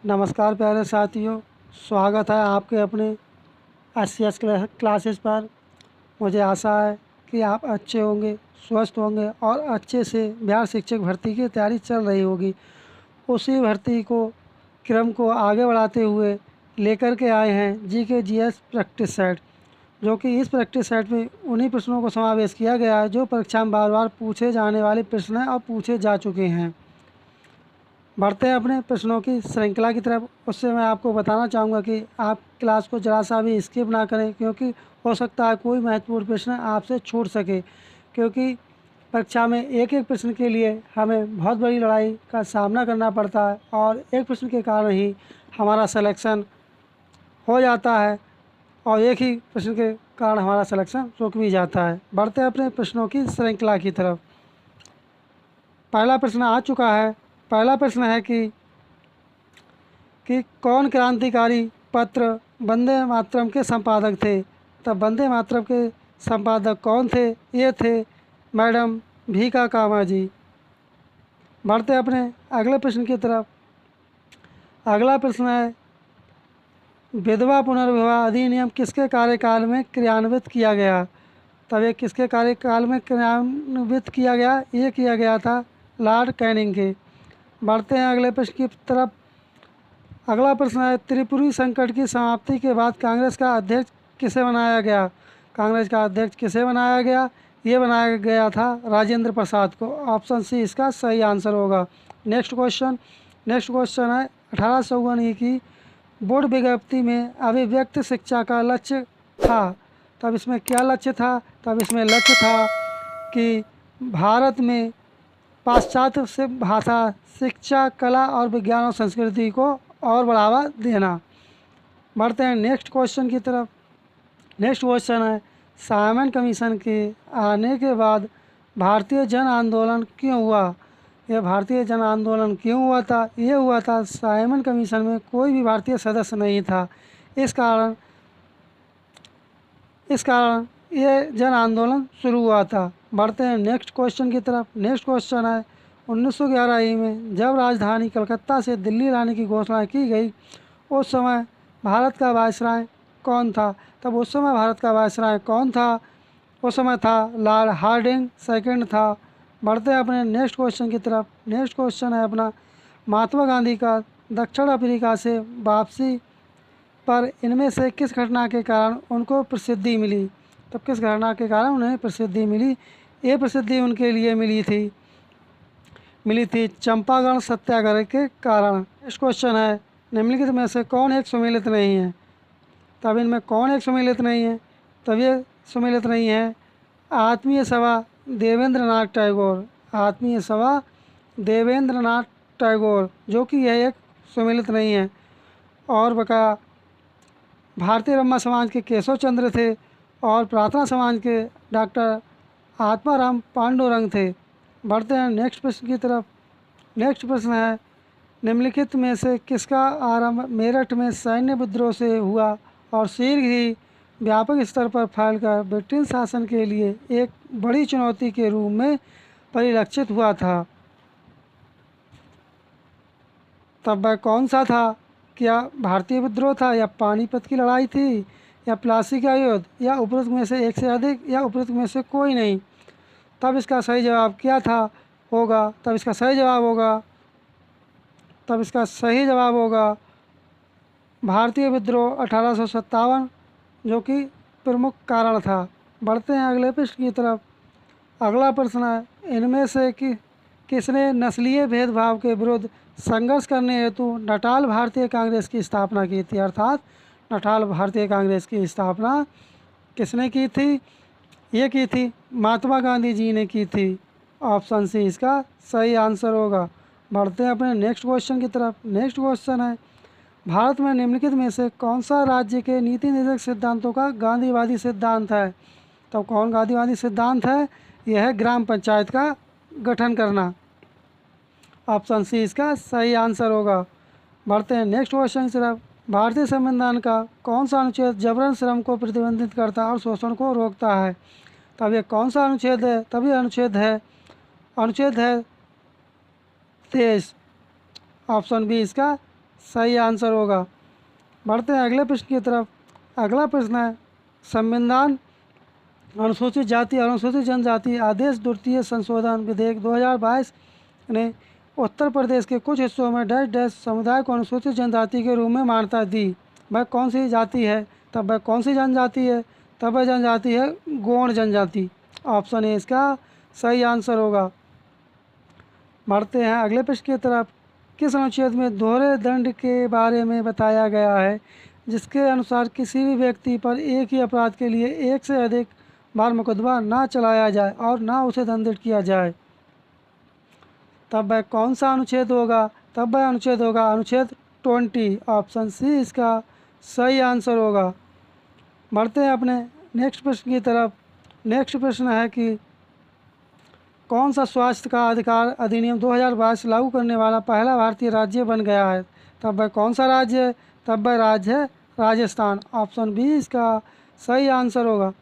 नमस्कार प्यारे साथियों, स्वागत है आपके अपने एस क्लासेस पर। मुझे आशा है कि आप अच्छे होंगे, स्वस्थ होंगे और अच्छे से बिहार शिक्षक भर्ती की तैयारी चल रही होगी। उसी भर्ती को क्रम को आगे बढ़ाते हुए लेकर के आए हैं GK/GS प्रैक्टिस सेट, जो कि इस प्रैक्टिस सेट में उन्हीं प्रश्नों को समावेश किया गया है जो परीक्षा में बार बार पूछे जाने वाले प्रश्न हैं और पूछे जा चुके हैं। बढ़ते हैं अपने प्रश्नों की श्रृंखला की तरफ। उससे मैं आपको बताना चाहूँगा कि आप क्लास को ज़रा सा भी स्किप ना करें, क्योंकि हो सकता है कोई महत्वपूर्ण प्रश्न आपसे छूट सके, क्योंकि परीक्षा में एक एक प्रश्न के लिए हमें बहुत बड़ी लड़ाई का सामना करना पड़ता है और एक प्रश्न के कारण ही हमारा सिलेक्शन हो जाता है और एक ही प्रश्न के कारण हमारा सिलेक्शन रुक भी जाता है। बढ़ते हैं अपने प्रश्नों की श्रृंखला की तरफ। पहला प्रश्न आ चुका है। पहला प्रश्न है कि कौन क्रांतिकारी पत्र वंदे मातरम के संपादक थे। तब वंदे मातरम के संपादक कौन थे? ये थे मैडम भीका कामा जी। बढ़ते अपने अगले प्रश्न की तरफ। अगला प्रश्न है, विधवा पुनर्विवाह अधिनियम किसके कार्यकाल में क्रियान्वित किया गया? तब ये किसके कार्यकाल में क्रियान्वित किया गया? ये किया गया था लॉर्ड कैनिंग के। बढ़ते हैं अगले प्रश्न की तरफ। अगला प्रश्न है, त्रिपुरी संकट की समाप्ति के बाद कांग्रेस का अध्यक्ष किसे बनाया गया? कांग्रेस का अध्यक्ष किसे बनाया गया? ये बनाया गया था राजेंद्र प्रसाद को। ऑप्शन सी इसका सही आंसर होगा। नेक्स्ट क्वेश्चन है, 1854 की बोर्ड विज्ञप्ति में अभिव्यक्त शिक्षा का लक्ष्य था। तब इसमें क्या लक्ष्य था? तब इसमें लक्ष्य था कि भारत में पाश्चात्य से भाषा, शिक्षा, कला और विज्ञान और संस्कृति को और बढ़ावा देना। बढ़ते हैं नेक्स्ट क्वेश्चन की तरफ। नेक्स्ट क्वेश्चन है, साइमन कमीशन के आने के बाद भारतीय जन आंदोलन क्यों हुआ? यह भारतीय जन आंदोलन क्यों हुआ था? ये हुआ था साइमन कमीशन में कोई भी भारतीय सदस्य नहीं था। इस कारण ये जन आंदोलन शुरू हुआ था। बढ़ते हैं नेक्स्ट क्वेश्चन की तरफ। नेक्स्ट क्वेश्चन है, 1911 ई में जब राजधानी कलकत्ता से दिल्ली लाने की घोषणा की गई, उस समय भारत का वायसराय कौन था? तब उस समय भारत का वायसराय कौन था? उस समय था लॉर्ड हार्डिंग सेकंड था। बढ़ते हैं अपने नेक्स्ट क्वेश्चन की तरफ। नेक्स्ट क्वेश्चन है अपना, महात्मा गांधी का दक्षिण अफ्रीका से वापसी पर इनमें से किस घटना के कारण उनको प्रसिद्धि मिली? तब किस घटना के कारण उन्हें प्रसिद्धि मिली? ये प्रसिद्धि उनके लिए मिली थी चंपारण सत्याग्रह के कारण। नेक्स्ट क्वेश्चन है, निम्नलिखित में से कौन एक सुमेलित नहीं है? तब इनमें कौन एक सुमेलित नहीं है? तब ये सुमेलित नहीं है आत्मीय सभा देवेंद्र नाथ टैगोर। आत्मीय सभा देवेंद्र नाथ टैगोर, जो कि यह एक सुमेलित नहीं है। और बका भारतीय ब्रह्मा समाज के केशव चंद्र थे और प्रार्थना समाज के डॉक्टर आत्माराम पांडुरंग थे। बढ़ते हैं नेक्स्ट प्रश्न की तरफ। नेक्स्ट प्रश्न है, निम्नलिखित में से किसका आरंभ मेरठ में सैन्य विद्रोह से हुआ और शीघ्र ही व्यापक स्तर पर फैलकर ब्रिटिश शासन के लिए एक बड़ी चुनौती के रूप में परिलक्षित हुआ था? तब वह कौन सा था? क्या भारतीय विद्रोह था, या पानीपत की लड़ाई थी, या प्लासी का युद्ध, या उपरोक्त में से एक से अधिक, या उपरोक्त में से कोई नहीं? तब इसका सही जवाब क्या था होगा? तब इसका सही जवाब होगा भारतीय विद्रोह 1857, जो कि प्रमुख कारण था। बढ़ते हैं अगले प्रश्न की तरफ। अगला प्रश्न है, इनमें से किसने नस्लीय भेदभाव के विरुद्ध संघर्ष करने हेतु नटाल भारतीय कांग्रेस की स्थापना की थी? अर्थात नटाल भारतीय कांग्रेस की स्थापना किसने की थी? ये की थी महात्मा गांधी जी ने की थी। ऑप्शन सी इसका सही आंसर होगा। बढ़ते हैं अपने नेक्स्ट क्वेश्चन की तरफ। नेक्स्ट क्वेश्चन है, भारत में निम्नलिखित में से कौन सा राज्य के नीति निर्देशक सिद्धांतों का गांधीवादी सिद्धांत है? तो कौन गांधीवादी सिद्धांत है? यह है ग्राम पंचायत का गठन करना। ऑप्शन सी इसका सही आंसर होगा। बढ़ते हैं नेक्स्ट क्वेश्चन की तरफ। भारतीय संविधान का कौन सा अनुच्छेद जबरन श्रम को प्रतिबंधित करता है और शोषण को रोकता है? तब ये कौन सा अनुच्छेद है? तब ये अनुच्छेद है 23। ऑप्शन बी इसका सही आंसर होगा। बढ़ते हैं अगले प्रश्न की तरफ। अगला प्रश्न है, संविधान अनुसूचित जाति अनुसूचित जनजाति आदेश द्वितीय संशोधन विधेयक 2022 ने उत्तर प्रदेश के कुछ हिस्सों में डैश डैश समुदाय को अनुसूचित जनजाति के रूप में मान्यता दी। वह कौन सी जाति है? तब वह कौन सी जनजाति है? तब वह जनजाति है गोंड जनजाति। ऑप्शन ए इसका सही आंसर होगा। बढ़ते हैं अगले प्रश्न की तरफ। किस अनुच्छेद में दोहरे दंड के बारे में बताया गया है, जिसके अनुसार किसी भी व्यक्ति पर एक ही अपराध के लिए एक से अधिक बार मुकदमा ना चलाया जाए और ना उसे दंडित किया जाए? तब वह कौन सा अनुच्छेद होगा? तब वह अनुच्छेद होगा अनुच्छेद 20। ऑप्शन सी इसका सही आंसर होगा। बढ़ते हैं अपने नेक्स्ट प्रश्न की तरफ। नेक्स्ट प्रश्न है कि कौन सा स्वास्थ्य का अधिकार अधिनियम 2022 लागू करने वाला पहला भारतीय राज्य बन गया है? तब वह कौन सा राज्य है? तब वह राज्य है राजस्थान। ऑप्शन बी इसका सही आंसर होगा।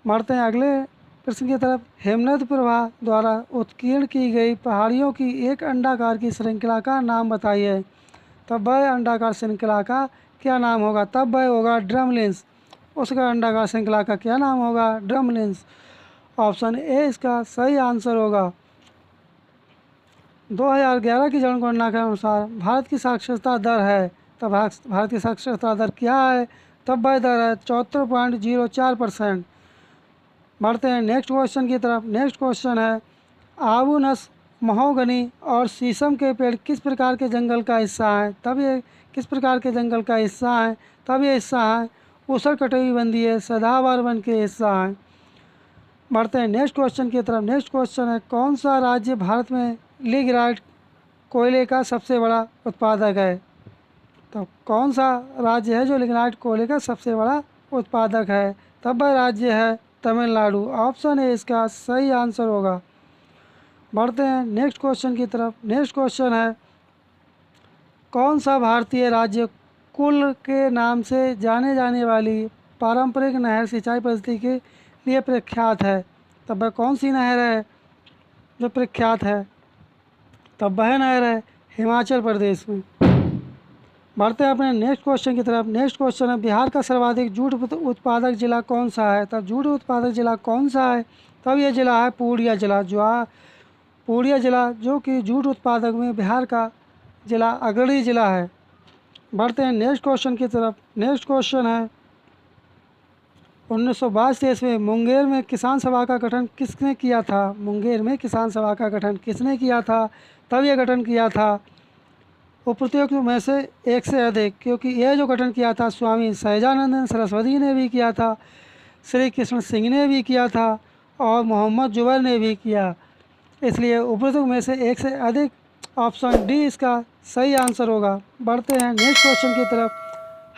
बढ़ते हैं अगले प्रश्न की तरफ। हेमनद प्रवाह द्वारा उत्कीर्ण की गई पहाड़ियों की एक अंडाकार की श्रृंखला का नाम बताइए। तब वह अंडाकार श्रृंखला का क्या नाम होगा? तब वह होगा ड्रमलिंस। उसका अंडाकार श्रृंखला का क्या नाम होगा? ड्रमलिंस। ऑप्शन ए इसका सही आंसर होगा। 2011 की जनगणना के अनुसार भारत की साक्षरता दर है। तब भारत की साक्षरता दर क्या है? तब वह दर है 74.04%। बढ़ते हैं नेक्स्ट क्वेश्चन की तरफ। नेक्स्ट क्वेश्चन है, आबूनस, महोगनी और शीशम के पेड़ किस प्रकार के जंगल का हिस्सा हैं? तब ये किस प्रकार के जंगल का हिस्सा है? तब ये हिस्सा है उष्णकटिबंधीय सदाबहार वन के हिस्सा हैं। बढ़ते हैं नेक्स्ट क्वेश्चन की तरफ। नेक्स्ट क्वेश्चन है, कौन सा राज्य भारत में लिग्नाइट कोयले का सबसे बड़ा उत्पादक है? तो कौन सा राज्य है जो लिग्नाइट कोयले का सबसे बड़ा उत्पादक है? तब वह राज्य है तमिलनाडु। ऑप्शन ए इसका सही आंसर होगा। बढ़ते हैं नेक्स्ट क्वेश्चन की तरफ। नेक्स्ट क्वेश्चन है, कौन सा भारतीय राज्य कुल के नाम से जाने जाने वाली पारंपरिक नहर सिंचाई पद्धति के लिए प्रख्यात है? तब वह कौन सी नहर है जो प्रख्यात है? तब वह नहर है हिमाचल प्रदेश में। बढ़ते हैं अपने नेक्स्ट क्वेश्चन की तरफ। नेक्स्ट क्वेश्चन है, बिहार का सर्वाधिक जूट उत्पादक जिला कौन सा है? तब जूट उत्पादक जिला कौन सा है? तब यह जिला है पूर्णिया जिला। पूर्णिया जिला जो कि जूट उत्पादक में बिहार का जिला अग्रणी जिला है। बढ़ते हैं नेक्स्ट क्वेश्चन की तरफ। नेक्स्ट क्वेश्चन है, 1922 ईस्वी में मुंगेर में किसान सभा का गठन किसने किया था? मुंगेर में किसान सभा का गठन किसने किया था? तब यह गठन किया था उपरोक्त में से एक से अधिक, क्योंकि यह जो गठन किया था स्वामी सहजानंद सरस्वती ने भी किया था, श्री कृष्ण सिंह ने भी किया था और मोहम्मद जुबैर ने भी किया, इसलिए उपरोक्त में से एक से अधिक। ऑप्शन डी इसका सही आंसर होगा। बढ़ते हैं नेक्स्ट क्वेश्चन की तरफ।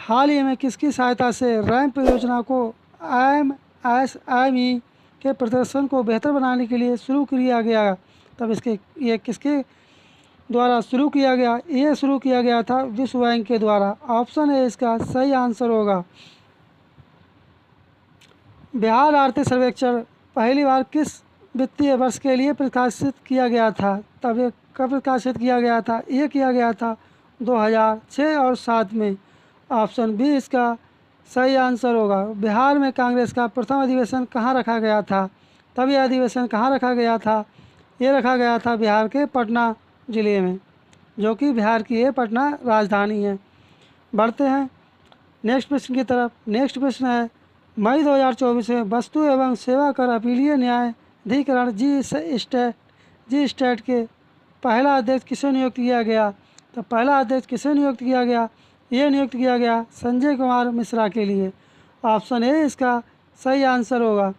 हाल ही में किसकी सहायता से रैंप योजना को MSME के प्रदर्शन को बेहतर बनाने के लिए शुरू किया गया? तब ये किसके द्वारा शुरू किया गया? ये शुरू किया गया था विश्व बैंक के द्वारा। ऑप्शन ए इसका सही आंसर होगा। बिहार आर्थिक सर्वेक्षण पहली बार किस वित्तीय वर्ष के लिए प्रकाशित किया गया था? तब ये कब प्रकाशित किया गया था? ये किया गया था 2006 और 7 में। ऑप्शन बी इसका सही आंसर होगा। बिहार में कांग्रेस का प्रथम अधिवेशन कहाँ रखा गया था? तब यह अधिवेशन कहाँ रखा गया था? ये रखा गया था बिहार के पटना ज़िले में, जो कि बिहार की ये पटना राजधानी है। बढ़ते हैं नेक्स्ट प्रश्न की तरफ। नेक्स्ट प्रश्न है, मई 2024 में वस्तु एवं सेवा कर अपीलीय न्यायाधिकरण जी स्टेट के पहला अध्यक्ष किसे नियुक्त किया गया? तो पहला अध्यक्ष किसे नियुक्त किया गया? ये नियुक्त किया गया संजय कुमार मिश्रा के लिए। ऑप्शन ए इसका सही आंसर होगा।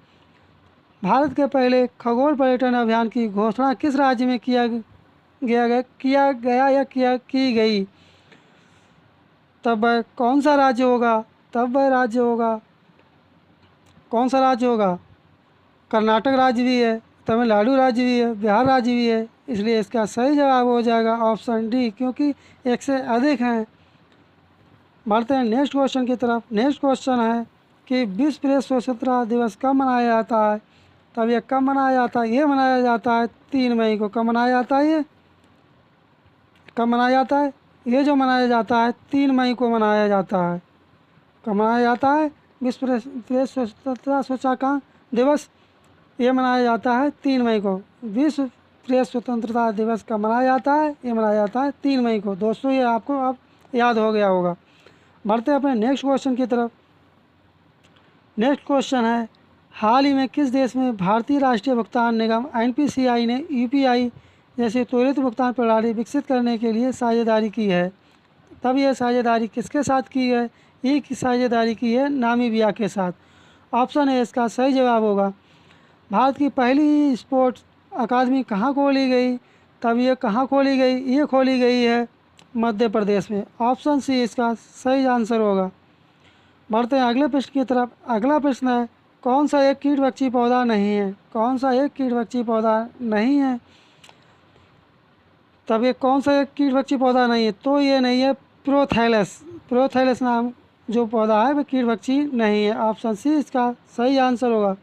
भारत के पहले खगोल पर्यटन अभियान की घोषणा किस राज्य में की गई? तब वह कौन सा राज्य होगा? तब वह राज्य होगा, कौन सा राज्य होगा? कर्नाटक राज्य भी है, तमिलनाडु राज्य भी है, बिहार राज्य भी है, इसलिए इसका सही जवाब हो जाएगा ऑप्शन डी, क्योंकि एक से अधिक हैं। बढ़ते हैं नेक्स्ट क्वेश्चन की तरफ। नेक्स्ट क्वेश्चन है कि विश्व प्रेस स्वतंत्रता दिवस कब मनाया जाता है? तब यह कब मनाया जाता है? ये मनाया जाता है 3 मई को। कब मनाया जाता है? ये कब मनाया जाता है? ये जो मनाया जाता है 3 मई को मनाया जाता है। कब मनाया जाता है? विश्व प्रेस स्वतंत्रता सूचकांक दिवस ये मनाया जाता है 3 मई को। विश्व प्रेस स्वतंत्रता दिवस कब मनाया जाता है? ये मनाया जाता है 3 मई को। दोस्तों ये आपको अब याद हो गया होगा। बढ़ते हैं अपने नेक्स्ट क्वेश्चन की तरफ। नेक्स्ट क्वेश्चन है, हाल ही में किस देश में भारतीय राष्ट्रीय भुगतान निगम एनपीसीआई ने यूपीआई जैसी त्वरित भुगतान प्रणाली विकसित करने के लिए साझेदारी की है? तब यह साझेदारी किसके साथ की है? ये की साझेदारी की है नामीबिया के साथ। ऑप्शन है इसका सही जवाब होगा। भारत की पहली स्पोर्ट्स अकादमी कहाँ खोली गई? तब ये कहाँ खोली गई? ये खोली गई है मध्य प्रदेश में। ऑप्शन सी इसका सही आंसर होगा। बढ़ते हैं अगले प्रश्न की तरफ। अगला प्रश्न है, कौन सा एक कीटभक्षी पौधा नहीं है? कौन सा एक कीटभक्षी पौधा नहीं है? तब ये कौन सा एक कीटभक्षी पौधा नहीं है? तो ये नहीं है प्रोथैलस। प्रोथैलस नाम जो पौधा है वह कीटभक्षी नहीं है। ऑप्शन सी इसका सही आंसर होगा।